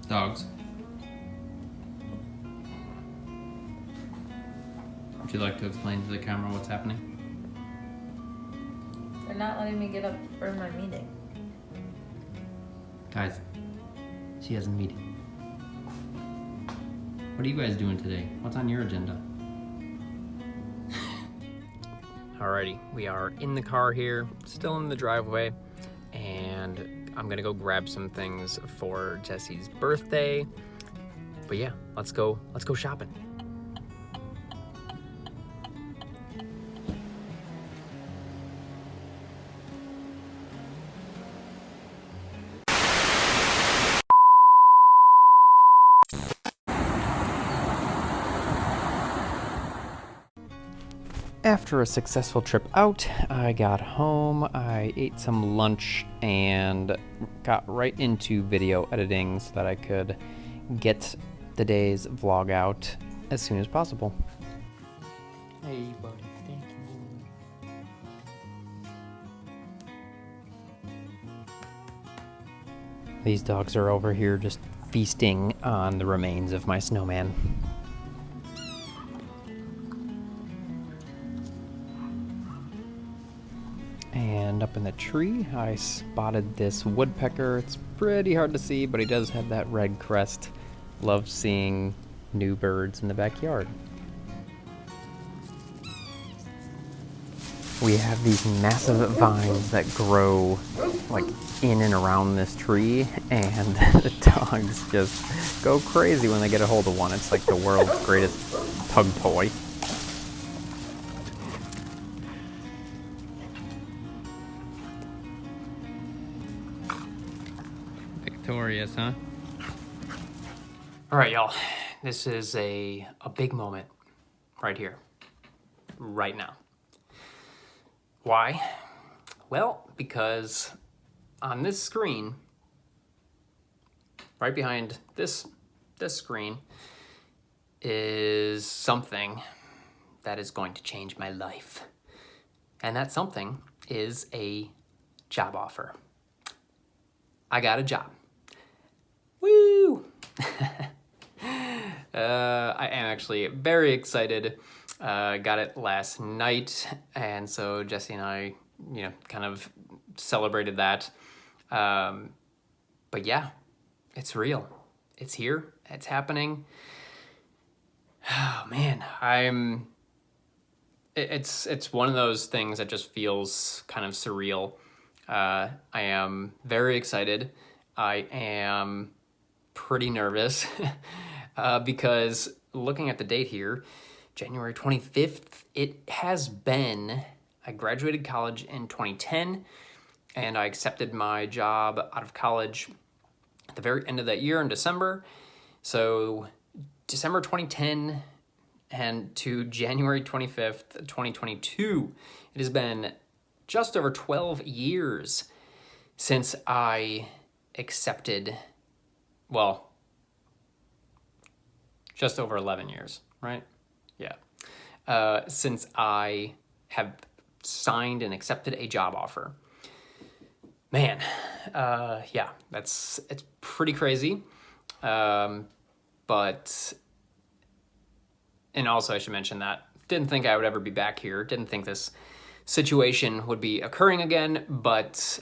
Dogs. Would you like to explain to the camera what's happening? They're not letting me get up for my meeting. Guys, she has a meeting. What are you guys doing today? What's on your agenda? Alrighty, we are in the car here, still in the driveway, and I'm gonna go grab some things for Jessie's birthday. But yeah, let's go shopping. After a successful trip out, I got home, I ate some lunch, and got right into video editing so that I could get the day's vlog out as soon as possible. Hey buddy, thank you. These dogs are over here just feasting on the remains of my snowman. And up in the tree, I spotted this woodpecker. It's pretty hard to see, but he does have that red crest. Love seeing new birds in the backyard. We have these massive vines that grow like in and around this tree, and the dogs just go crazy when they get a hold of one. It's like the world's greatest tug toy. Victorious, huh? All right, y'all. This is a big moment right here, right now. Why? Well, because on this screen, right behind this screen, is something that is going to change my life. And that something is a job offer. I got a job. Woo! I am actually very excited. Got it last night, and so Jessie and I, kind of celebrated that. But yeah, it's real. It's here. It's happening. Oh man, it's one of those things that just feels kind of surreal. I am very excited. I am pretty nervous because looking at the date here, January 25th, it has been, I graduated college in 2010, and I accepted my job out of college at the very end of that year in December. So December 2010 and to January 25th, 2022, it has been just over 12 years since I accepted, well, just over 11 years, right? Yeah. Since I have signed and accepted a job offer. Man, yeah, it's pretty crazy. But, and also I should mention that didn't think I would ever be back here. Didn't think this situation would be occurring again, but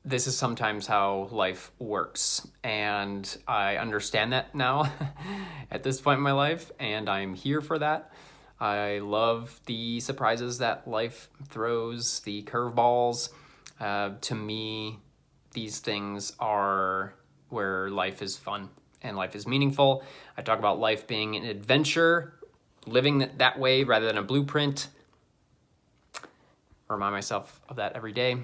this is sometimes how life works, and I understand that now at this point in my life, and I'm here for that. I love the surprises that life throws, the curveballs. To me, these things are where life is fun and life is meaningful. I talk about life being an adventure, living that way rather than a blueprint. I remind myself of that every day.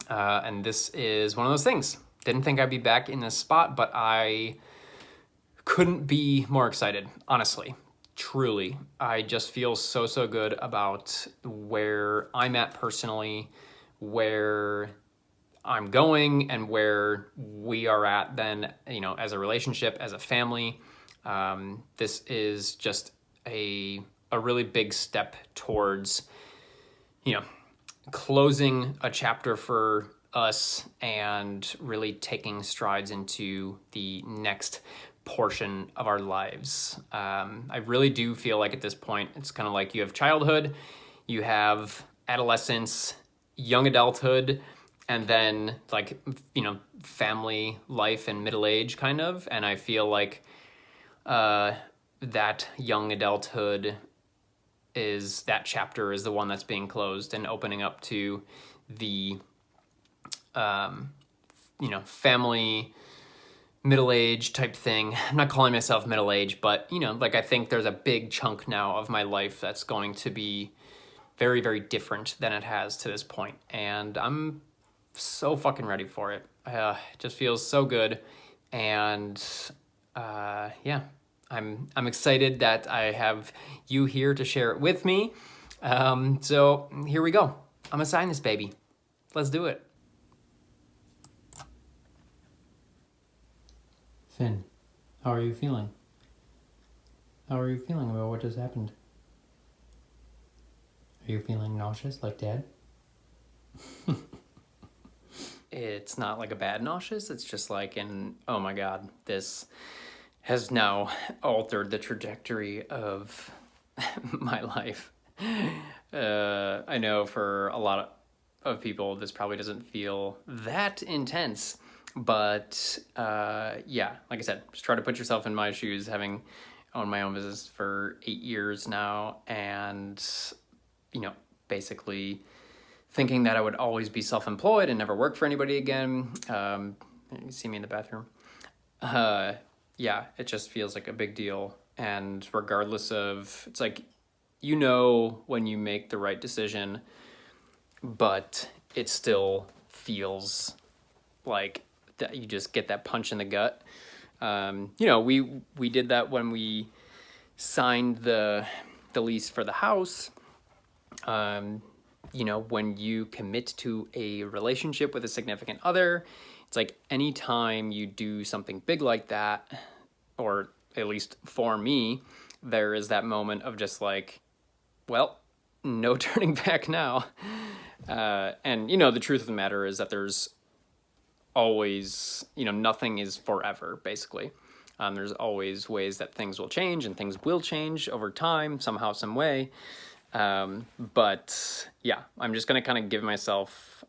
And this is one of those things. Didn't think I'd be back in this spot, but I couldn't be more excited, honestly, truly. I just feel so good about where I'm at personally, where I'm going, and where we are at then, as a relationship, as a family. This is just a really big step towards, closing a chapter for us and really taking strides into the next portion of our lives. I really do feel like at this point, it's kind of like you have childhood, you have adolescence, young adulthood, and then like, family life and middle age kind of. And I feel like that young adulthood that chapter is the one that's being closed and opening up to the family middle-age type thing. I'm not calling myself middle-aged, but like I think there's a big chunk now of my life that's going to be very, very different than it has to this point, and I'm so fucking ready for it. It just feels so good, and yeah, I'm excited that I have you here to share it with me. So here we go. I'm gonna sign this baby. Let's do it. Finn, how are you feeling? How are you feeling about what just happened? Are you feeling nauseous like Dad? It's not like a bad nauseous, it's just like oh my God, this has now altered the trajectory of my life. I know for a lot of people, this probably doesn't feel that intense. But yeah, like I said, just try to put yourself in my shoes, having owned my own business for 8 years now, and basically thinking that I would always be self-employed and never work for anybody again. You see me in the bathroom. Yeah, it just feels like a big deal, and regardless of, it's like when you make the right decision, but it still feels like that you just get that punch in the gut. We did that when we signed the lease for the house. When you commit to a relationship with a significant other, it's like anytime you do something big like that, or at least for me, there is that moment of just like, well, no turning back now. And the truth of the matter is that there's always, nothing is forever, basically. There's always ways that things will change, and things will change over time, somehow, some way. But yeah, I'm just going to kind of give myself,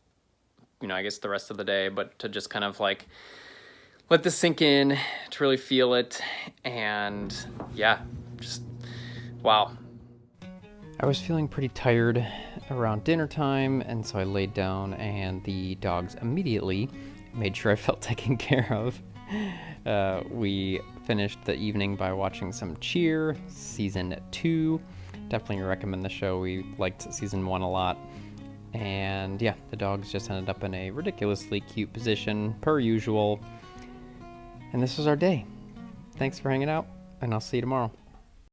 I guess the rest of the day, but to just kind of like let this sink in, to really feel it. And yeah, just wow. I was feeling pretty tired around dinner time, and so I laid down, and the dogs immediately made sure I felt taken care of. We finished the evening by watching some Cheer, season 2. Definitely recommend the show. We liked season 1 a lot. And yeah, the dogs just ended up in a ridiculously cute position, per usual. And this was our day. Thanks for hanging out, and I'll see you tomorrow.